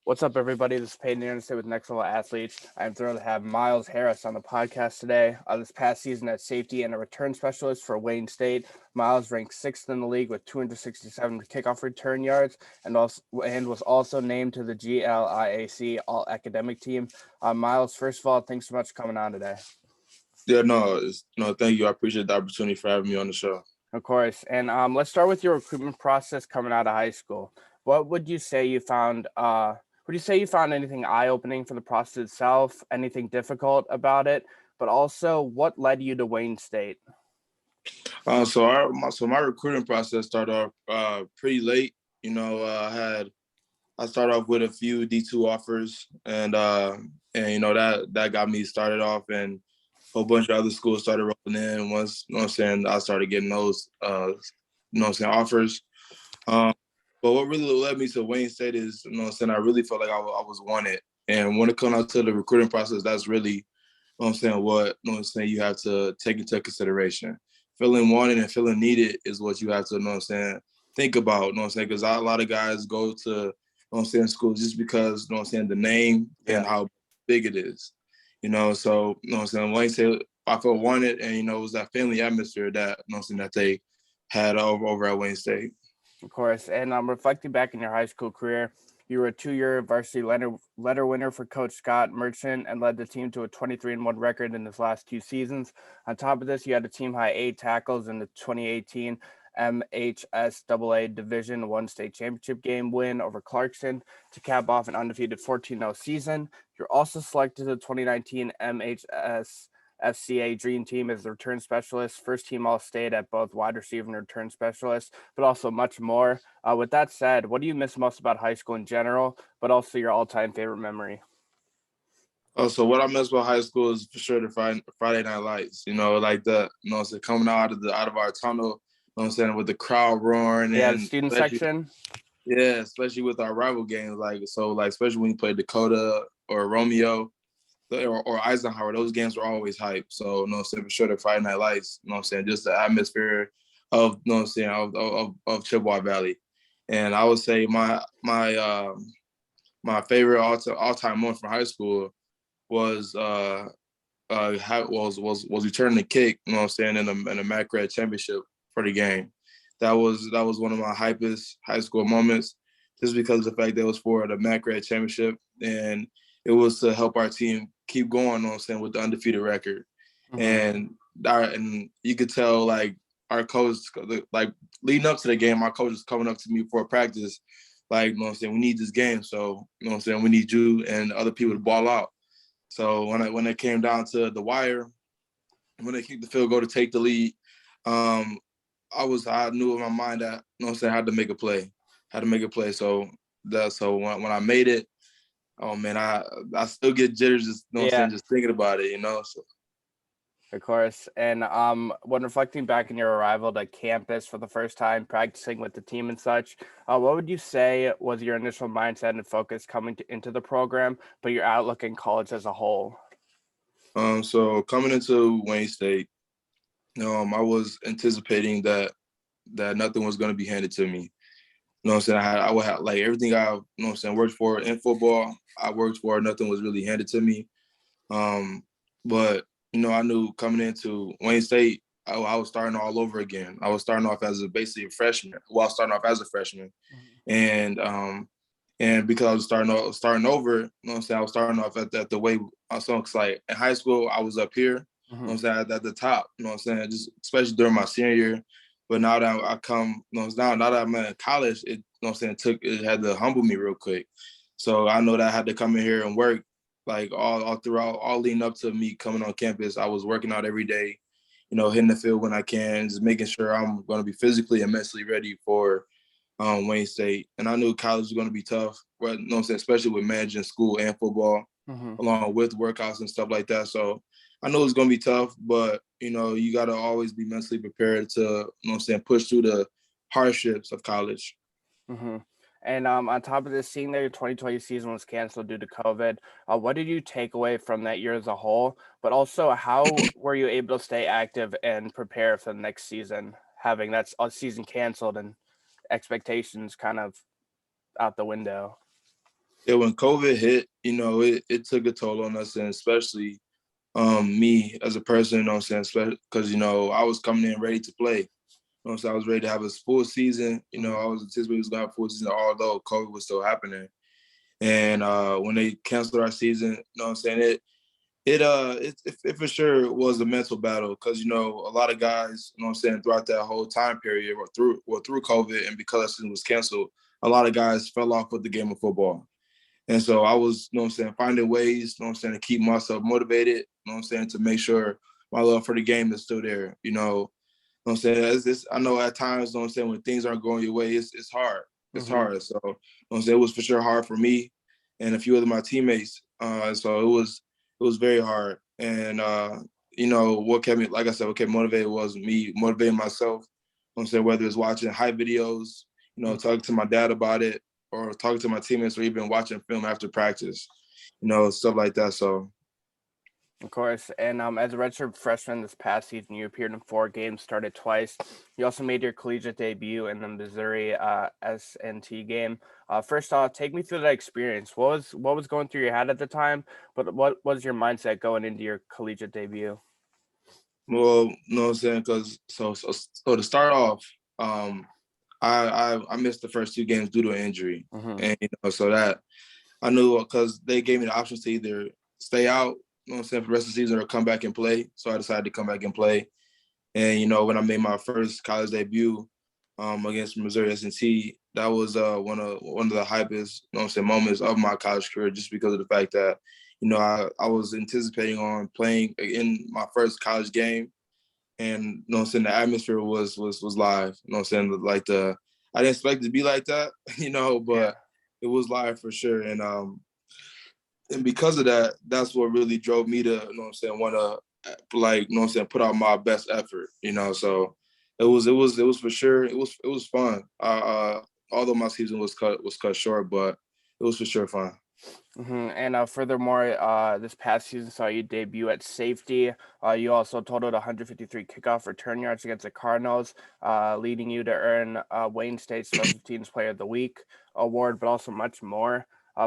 What's up, everybody? This is Peyton Anderson with Next Level Athletes. I'm thrilled to have Myles Harris on the podcast today. This past season at safety and a return specialist for Wayne State, Myles ranked sixth in the league with 267 kickoff return yards, and was also named to the GLIAC All-Academic Team. Myles, first of all, thanks so much for coming on today. Yeah, no, thank you. I appreciate the opportunity for having me on the show. Of course, and let's start with your recruitment process coming out of high school. What would you say you found? Would you say you found anything eye-opening for the process itself? Anything difficult about it? But also, what led you to Wayne State? So my recruiting process started off pretty late. I started off with a few D2 offers, and that got me started off, and a whole bunch of other schools started rolling in. Once I started getting those offers. Um, but what really led me to Wayne State is I really felt like I was wanted, and when it comes out to the recruiting process, that's really you have to take into consideration. Feeling wanted and feeling needed is what you have to, think about, because a lot of guys go to, school just because, the name and how big it is, so, Wayne State, I felt wanted, and, it was that family atmosphere that, that they had over at Wayne State. Of course, and reflecting back in your high school career, you were a two-year varsity letter winner for Coach Scott Merchant and led the team to a 23-1 record in his last two seasons. On top of this, you had a team-high 8 tackles in the 2018 MHSAA Division I state championship game win over Clarkson to cap off an undefeated 14-0 season. You're also selected to the 2019 MHSFCA Dream Team as the return specialist, first team All-State at both wide receiver and return specialist, but also much more. With that said, what do you miss most about high school in general, but also your all-time favorite memory? Oh, so what I miss about high school is for sure the Friday night lights. Like coming out of our tunnel. With the crowd roaring Yeah, the and student section. yeah, especially with our rival games, especially when you play Dakota or Romeo or Eisenhower, those games were always hype. So, for sure the Friday night lights. Just the atmosphere of, of Chippewa Valley, and I would say my favorite all time moment from high school was was returning the kick, in the MAC Red Championship for the game. That was one of my hypest high school moments, just because of the fact that it was for the MAC Red Championship, and it was to help our team keep going, with the undefeated record. Mm-hmm. And you could tell, like, our coach, like, leading up to the game, our coach was coming up to me for practice, like, we need this game, so, we need you and other people to ball out. So when it came down to the wire, when they kicked the field goal to take the lead, I knew in my mind that, I had to make a play. So when I made it, oh man, I still get jitters just, just thinking about it, So. Of course. And when reflecting back on your arrival to campus for the first time, practicing with the team and such, what would you say was your initial mindset and focus coming into the program, but your outlook in college as a whole? So coming into Wayne State, I was anticipating that nothing was going to be handed to me. I would have, like, everything I, worked for in football, I worked for. Nothing was really handed to me. But I knew coming into Wayne State, I was starting all over again. I was starting off as basically a freshman. Well, I was starting off as a freshman, and because I was starting over, I was starting off at the way I saw. Cause like in high school, I was up here, at the top. Just especially during my senior year. But now that I come, now that I'm in college, it had to humble me real quick. So I know that I had to come in here and work, like all throughout, all leading up to me coming on campus. I was working out every day, hitting the field when I can, just making sure I'm going to be physically and mentally ready for Wayne State. And I knew college was going to be tough, but especially with managing school and football, along with workouts and stuff like that. So I know it's going to be tough, but you got to always be mentally prepared to, push through the hardships of college. Mm-hmm. And on top of this, seeing that your 2020 season was canceled due to COVID, what did you take away from that year as a whole? But also, how were you able to stay active and prepare for the next season, having that season canceled and expectations kind of out the window? Yeah, when COVID hit, it took a toll on us, and especially me as a person, because I was coming in ready to play. So I was ready to have a full season. I was anticipating it was going to have a full season, although COVID was still happening. And when they canceled our season, it for sure was a mental battle because a lot of guys, throughout that whole time period or through COVID and because our season was canceled, a lot of guys fell off with the game of football. And so I was, finding ways, to keep myself motivated, to make sure my love for the game is still there. I know at times, when things aren't going your way, it's hard. It's hard. So, it was for sure hard for me and a few of my teammates. So it was very hard. And what kept me, like I said, what kept me motivated was me motivating myself. Whether it's watching hype videos, talking to my dad about it, or talking to my teammates, or even watching film after practice, stuff like that. So Of course. And as a redshirt freshman this past season, you appeared in 4 games, started twice. You also made your collegiate debut in the Missouri S&T game. First off, take me through that experience. What was going through your head at the time? But what was your mindset going into your collegiate debut? well, you know what I'm saying? Because so to start off, I missed the first 2 games due to an injury, Mm-hmm. and so that I knew because they gave me the options to either stay out, for the rest of the season or come back and play. So I decided to come back and play. And when I made my first college debut against Missouri S&T, that was one of the hypest, moments of my college career, just because of the fact that I was anticipating on playing in my first college game, and the atmosphere was live. Like I didn't expect it to be like that, Yeah. but it was live for sure. And because of that, that's what really drove me to, want to put out my best effort, So it was for sure. It was fun. Although my season was cut short, but it was for sure fun. Mm-hmm. And furthermore, this past season saw you debut at safety. You also totaled 153 kickoff return yards against the Cardinals, leading you to earn Wayne State Special Teams Player of the Week award, but also much more.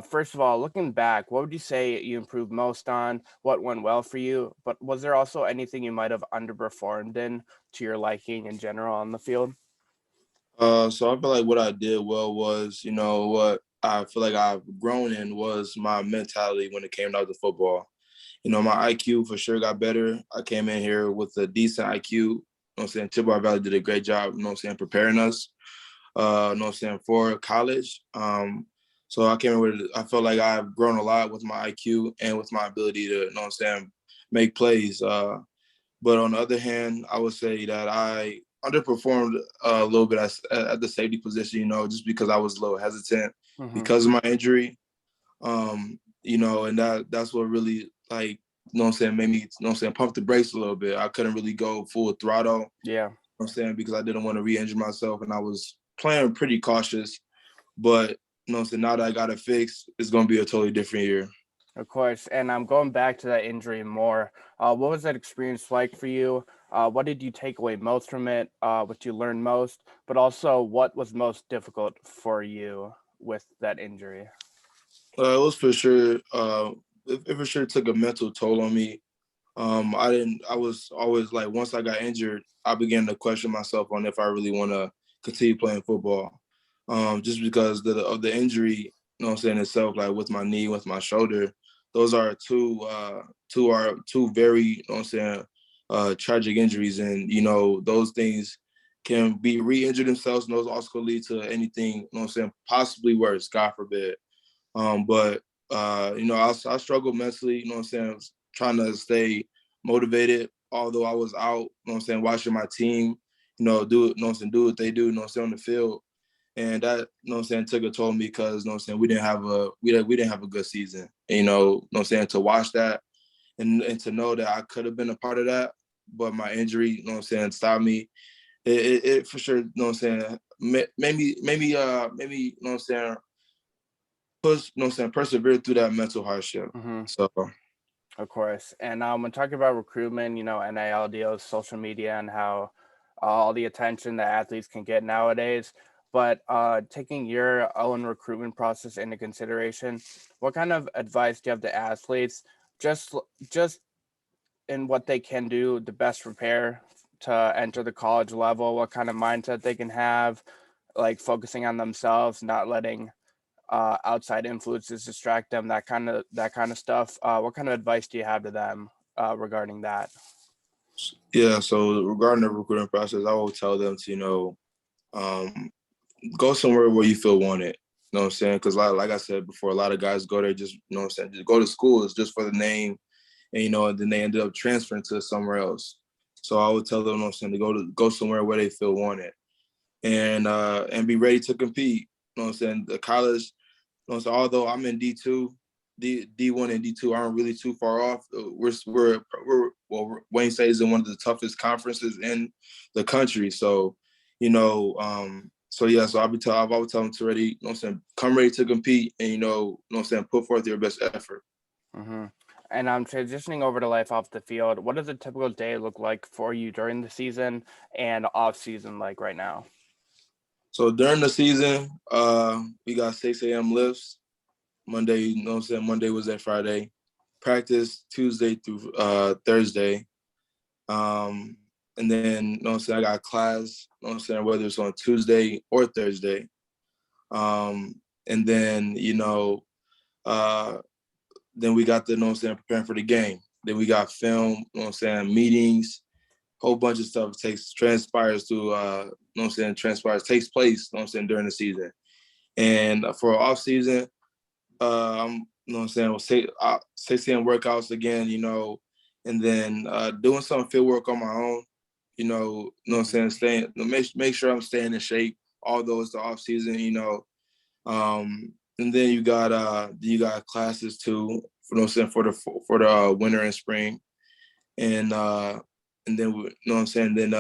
First of all, looking back, what would you say you improved most on? What went well for you? But was there also anything you might have underperformed in to your liking in general on the field? So I feel like what I did well was, what I feel like I've grown in was my mentality when it came down to football. My IQ for sure got better. I came in here with a decent IQ. Chippewa Valley did a great job, preparing us, for college. So I came in with, I felt like I've grown a lot with my IQ and with my ability to, make plays. But on the other hand, I would say that I underperformed a little bit at the safety position, just because I was a little hesitant Mm-hmm. because of my injury. And that's what really like, made me, pump the brakes a little bit. I couldn't really go full throttle, Yeah. because I didn't want to re-injure myself, and I was playing pretty cautious. But now that I got it fixed, it's gonna be a totally different year. Of course, and I'm going back to that injury more. What was that experience like for you? What did you take away most from it? What you learned most, but also what was most difficult for you with that injury? It was for sure. It for sure took a mental toll on me. I didn't. I was always like, once I got injured, I began to question myself on if I really want to continue playing football. Just because of the injury, itself, like with my knee, with my shoulder, those are two very, tragic injuries, and those things can be re-injured themselves, and those also could lead to anything, possibly worse, God forbid. But I struggled mentally, trying to stay motivated, although I was out, watching my team, do it, do what they do, on the field. And that, took a toll on me because, we didn't have a good season. And, to watch that and to know that I could have been a part of that, but my injury, stopped me. It for sure, maybe, persevere through that mental hardship. Mm-hmm. So Of course, and when talking about recruitment, NIL deals, social media, and how all the attention that athletes can get nowadays. But taking your own recruitment process into consideration, what kind of advice do you have to athletes just in what they can do to best prepare to enter the college level? What kind of mindset they can have, like focusing on themselves, not letting outside influences distract them, that kind of stuff. What kind of advice do you have to them regarding that? Yeah, so regarding the recruiting process, I will tell them to, um, go somewhere where you feel wanted. You know what I'm saying? Because like I said before, a lot of guys go there just, you know what I'm saying, just go to school. It's just for the name. And, then they ended up transferring to somewhere else. So I would tell them, you know what I'm saying, to go somewhere where they feel wanted and be ready to compete. You know what I'm saying? The college, so although I'm in D2, D1 and D2 aren't really too far off. Wayne State is in one of the toughest conferences in the country. So, so I've always tell them to ready, you know what I'm saying, come ready to compete and, you know what I'm saying, put forth your best effort. Mm-hmm. And I'm transitioning over to life off the field. What does a typical day look like for you during the season and off season like right now? So during the season, we got 6 a.m. lifts. Monday, you know what I'm saying? Monday was that Friday. Practice Tuesday through Thursday. And then, you know what I'm saying, I got class, you know what I'm saying, whether it's on Tuesday or Thursday. And then, then we got the, you know what I'm saying, preparing for the game. Then we got film, you know what I'm saying, meetings, whole bunch of stuff transpires, takes place, you know what I'm saying, during the season. And for off season, you know what I'm saying, we'll say 6 a.m. workouts again, and then doing some field work on my own, you know what I'm saying, make sure I'm staying in shape, although it's the off season, and then you got classes too, for, you know what I'm saying, for the winter and spring, and then you know what I'm saying, then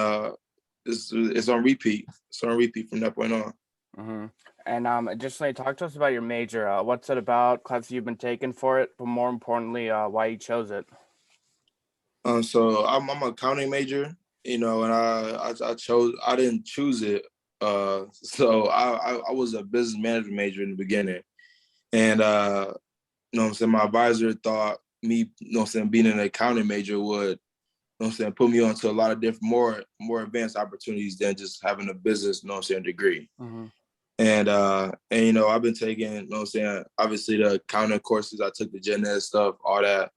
it's on repeat. It's on repeat from that point on. Mm-hmm. And additionally, talk to us about your major. What's it about? Classes you've been taking for it, but more importantly, why you chose it. So I'm an accounting major, and I didn't choose it. So I was a business management major in the beginning, and you know what I'm saying, my advisor thought me, you know what I'm saying, being an accounting major would, you know what I'm saying, put me onto a lot of different more advanced opportunities than just having a business, you know what I'm saying, degree. Mm-hmm. And I've been taking, you know what I'm saying, obviously the accounting courses. I took the gen ed stuff, all the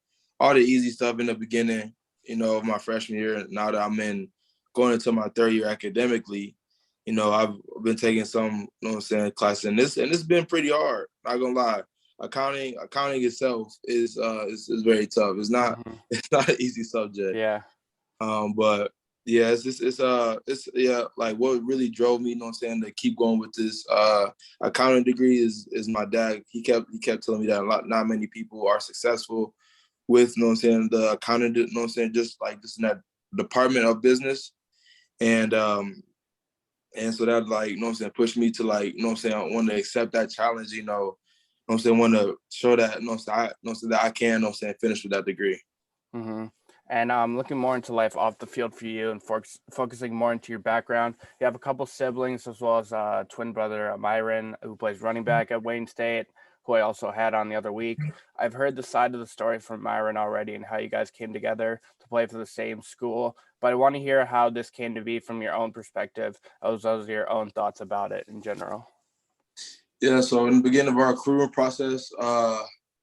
easy stuff in the beginning, of my freshman year. Now that going into my third year academically, I've been taking some, you know what I'm saying, classes, and it's been pretty hard, not gonna lie. Accounting itself is very tough. It's not Mm-hmm. it's not an easy subject. Yeah. But yeah, it's like what really drove me, you know what I'm saying, to keep going with this accounting degree is my dad. He kept telling me that not many people are successful with, you know what I'm saying, the accounting, you know what I'm saying, just in that department of business. And so that, like, you know what I'm saying, pushed me to, like, you know what I'm saying, I want to accept that challenge, you know what I'm saying, want to show that, you know what I'm saying, that I can, you know what I'm saying, finish with that degree. Mm-hmm. And looking more into life off the field for you and focusing more into your background. You have a couple siblings as well as twin brother Myren, who plays running back at Wayne State, who I also had on the other week. I've heard the side of the story from Myren already and how you guys came together to play for the same school. But I want to hear how this came to be from your own perspective, as well as your own thoughts about it in general. Yeah, so in the beginning of our recruitment process,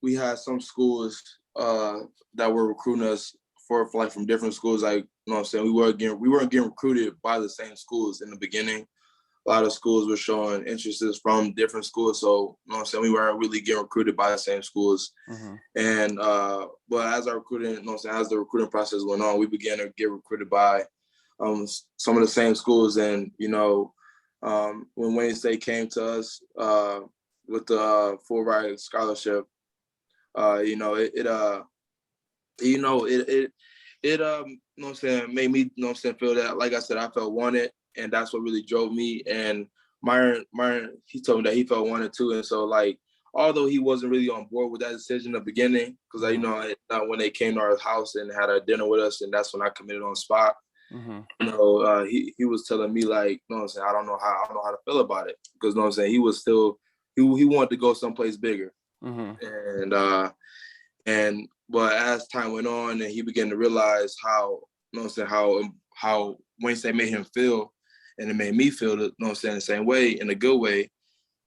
we had some schools that were recruiting us for like from different schools. Like, you know what I'm saying, we weren't getting recruited by the same schools in the beginning. A lot of schools were showing interests from different schools. So, you know what I'm saying, we weren't really getting recruited by the same schools. Mm-hmm. And but as our recruiting, you know what I'm saying, as the recruiting process went on, we began to get recruited by some of the same schools. And, when Wayne State came to us with the full ride scholarship, you know what I'm saying, made me, you know what I'm saying, feel that, like I said, I felt wanted, and that's what really drove me. And Myren, he told me that he felt wanted too. And so, like, although he wasn't really on board with that decision in the beginning, because when they came to our house and had a dinner with us, and that's when I committed on the spot. He was telling me like, you know what I'm saying, I don't know how to feel about it, because you know what I'm saying, he was still he wanted to go someplace bigger. And but as time went on and he began to realize how, you know what I'm saying, how Wayne State made him feel, and it made me feel, you know what I'm saying, the same way, in a good way.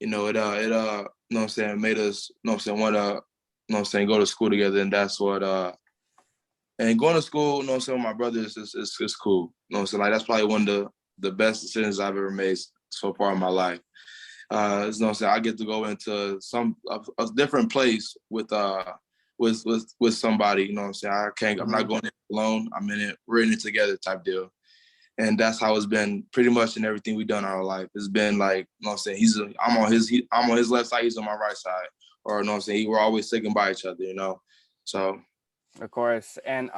You know, you know what I'm saying, made us, you know what I'm saying, want to, you know what I'm saying, go to school together. And that's what and going to school, you know what I'm saying, with my brothers is cool. You know what I'm saying? Like, that's probably one of the best decisions I've ever made so far in my life. You know what I'm saying, I get to go into a different place with somebody. You know what I'm saying? I'm not going in alone. I'm in it. We're in it together type deal. And that's how it's been pretty much in everything we've done in our life. It's been like, you know what I'm saying, I'm on his left side, he's on my right side. Or, you know what I'm saying, we're always sticking by each other, you know. So, of course. And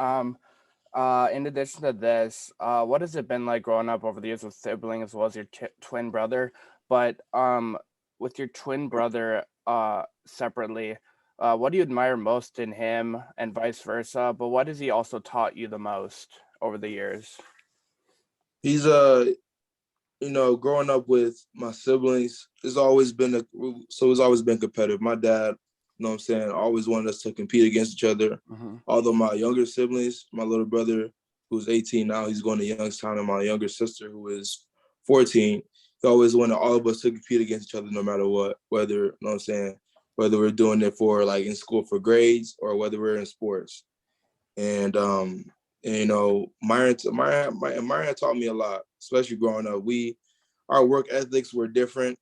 in addition to this, what has it been like growing up over the years with siblings as well as your twin brother? But with your twin brother separately, what do you admire most in him and vice versa? But what has he also taught you the most over the years? he's you know, growing up with my siblings, it's always been competitive. My dad, you know what I'm saying, always wanted us to compete against each other. Although my younger siblings, my little brother, who's 18 now, he's going to Youngstown, and my younger sister, who is 14, he always wanted all of us to compete against each other no matter what, whether, you know what I'm saying, whether we're doing it for, like, in school for grades or whether we're in sports. And you know, Myren taught me a lot, especially growing up. Our work ethics were different,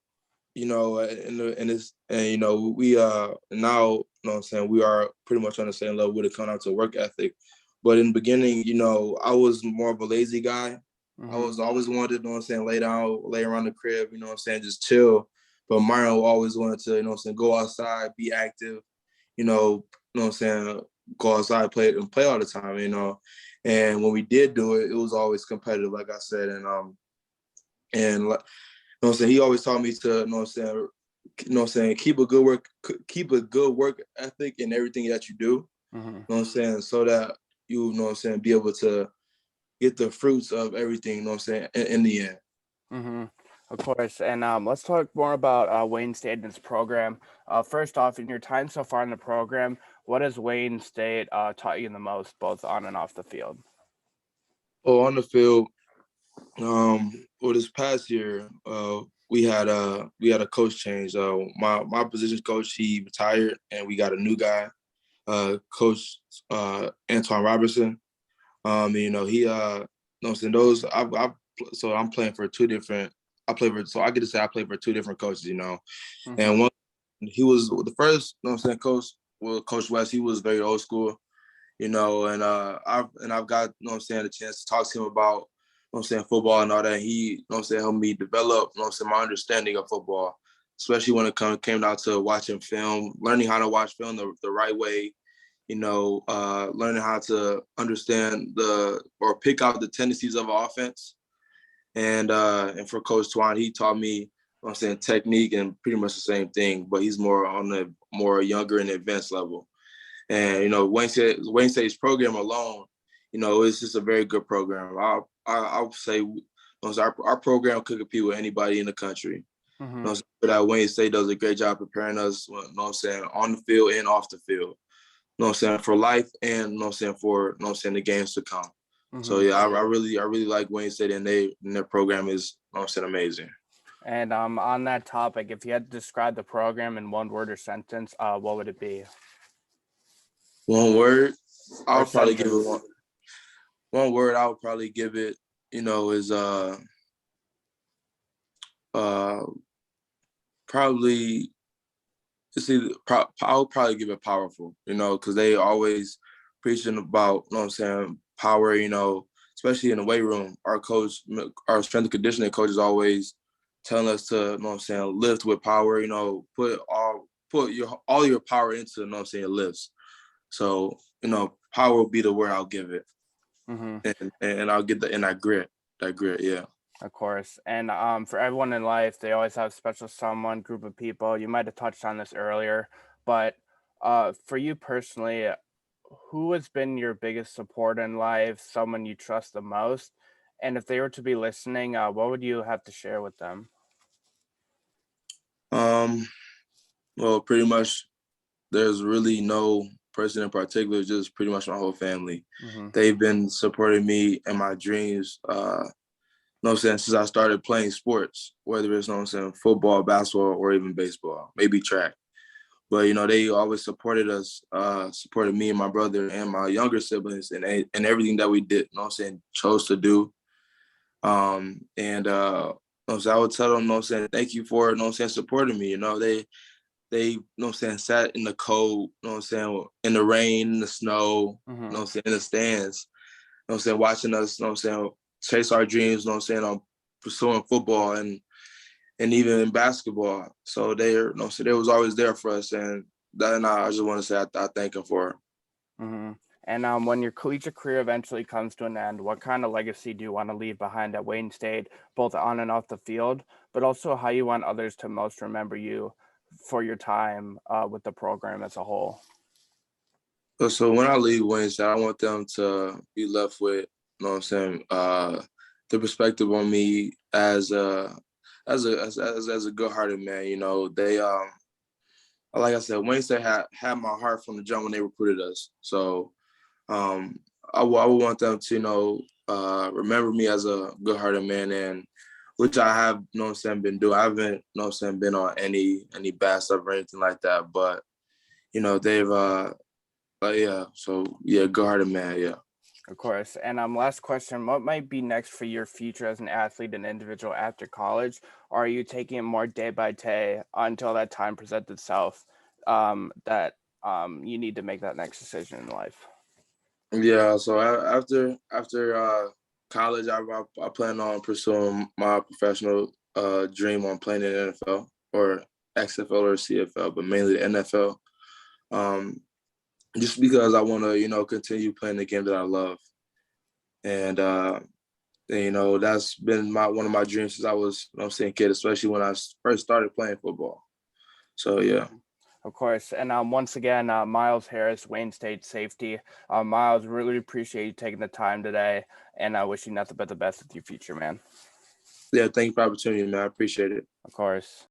you know, and you know, we now, you know what I'm saying, we are pretty much on the same level when it comes out to work ethic. But in the beginning, you know, I was more of a lazy guy. I was always wanted, you know what I'm saying, lay around the crib, you know what I'm saying, just chill. But Myron always wanted to, you know what I'm saying, go outside, be active, you know what I'm saying, go outside, play all the time, you know. And when we did do it, it was always competitive, like I said. And you know what I'm saying, he always taught me to, you know what I'm saying, keep a good work ethic in everything that you do. You know what I'm saying, so that you know what I'm saying, be able to get the fruits of everything, you know what I'm saying, in the end. Of course. And let's talk more about Wayne State and its program. First off, in your time so far in the program, what has Wayne State taught you the most, both on and off the field? Oh, on the field, well, this past year, we had a coach change. My position coach, he retired, and we got a new guy, Coach Antoine Robertson. You know, he, you know what I'm saying, so I'm playing for two different. So I get to say I play for two different coaches, you know, and one, he was the first, you know what I'm saying, coach. Well, Coach West, he was very old school, you know, and I've got, you know what I'm saying, a chance to talk to him about, you know what I'm saying, football and all that. He, you know what I'm saying, helped me develop, you know what I'm saying, my understanding of football, especially when it came down to watching film, learning how to watch film the right way, you know, learning how to understand or pick out the tendencies of an offense. And for Coach Twan, he taught me, you know what I'm saying, technique, and pretty much the same thing, but he's more on the more younger and advanced level. And, you know, Wayne State's program alone, you know, it's just a very good program. I'll say, you know, our program could compete with anybody in the country. You know, that Wayne State does a great job preparing us, you know what I'm saying, on the field and off the field. You know what I'm saying, for life, and, you know what I'm saying, for, you know what I'm saying, the games to come. So yeah, I really like Wayne State, and their program is, you know what I'm saying, amazing. And on that topic, if you had to describe the program in one word or sentence, what would it be? One word, I Or would probably give sentence? it one word. I would probably give it, you know, is probably, I would probably give it powerful, you know, because they always preaching about, you know what I'm saying, power, you know, especially in the weight room. Our strength and conditioning coach is always telling us to, you know what I'm saying, lift with power, you know, put all your power into, you know what I'm saying, lifts. So, you know, power will be the word I'll give it. And I'll get that grit, yeah. Of course. And for everyone in life, they always have special someone, group of people. You might have touched on this earlier, but for you personally, who has been your biggest support in life, someone you trust the most? And if they were to be listening, what would you have to share with them? Well, pretty much there's really no person in particular, just pretty much my whole family. Mm-hmm. They've been supporting me and my dreams, know what I'm saying, since I started playing sports, whether it's, know what I'm saying, football, basketball, or even baseball, maybe track. But, they always supported us, supported me and my brother and my younger siblings and everything that we did, know what I'm saying, chose to do. So I would tell them, know what I'm saying, thank you for, know what I'm saying, supporting me. They, know what I'm saying, sat in the cold, know what I'm saying, in the rain, in the snow, Mm-hmm. know what I'm saying, in the stands, know what I'm saying, watching us, know what I'm saying, chase our dreams, know what I'm saying, on pursuing football and even in basketball. So they was always there for us. And I just want to say I thank them for it. Mm-hmm. And when your collegiate career eventually comes to an end, what kind of legacy do you want to leave behind at Wayne State, both on and off the field, but also how you want others to most remember you for your time with the program as a whole? So when I leave Wayne State, I want them to be left with, you know what I'm saying, the perspective on me as a good-hearted man. They like I said, Wayne State had my heart from the jump when they recruited us. So I would want them to, remember me as a good-hearted man, and which I have, you know what I'm saying, been doing. I haven't, you know what I'm saying, been on any bad stuff or anything like that. But, they've yeah, so yeah, good-hearted man, yeah. Of course. And last question, what might be next for your future as an athlete and individual after college? Or are you taking it more day by day until that time presents itself that you need to make that next decision in life? Yeah, so after college, I plan on pursuing my professional dream on playing in the NFL or XFL or CFL, but mainly the NFL. Um, just because I want to, continue playing the game that I love, and that's been one of my dreams since I was, you know what I'm saying, kid, especially when I first started playing football. So yeah. Of course. And once again, Myles Harris, Wayne State safety. Myles, really appreciate you taking the time today, and I wish you nothing but the best with your future, man. Yeah, thank you for the opportunity, man. I appreciate it. Of course.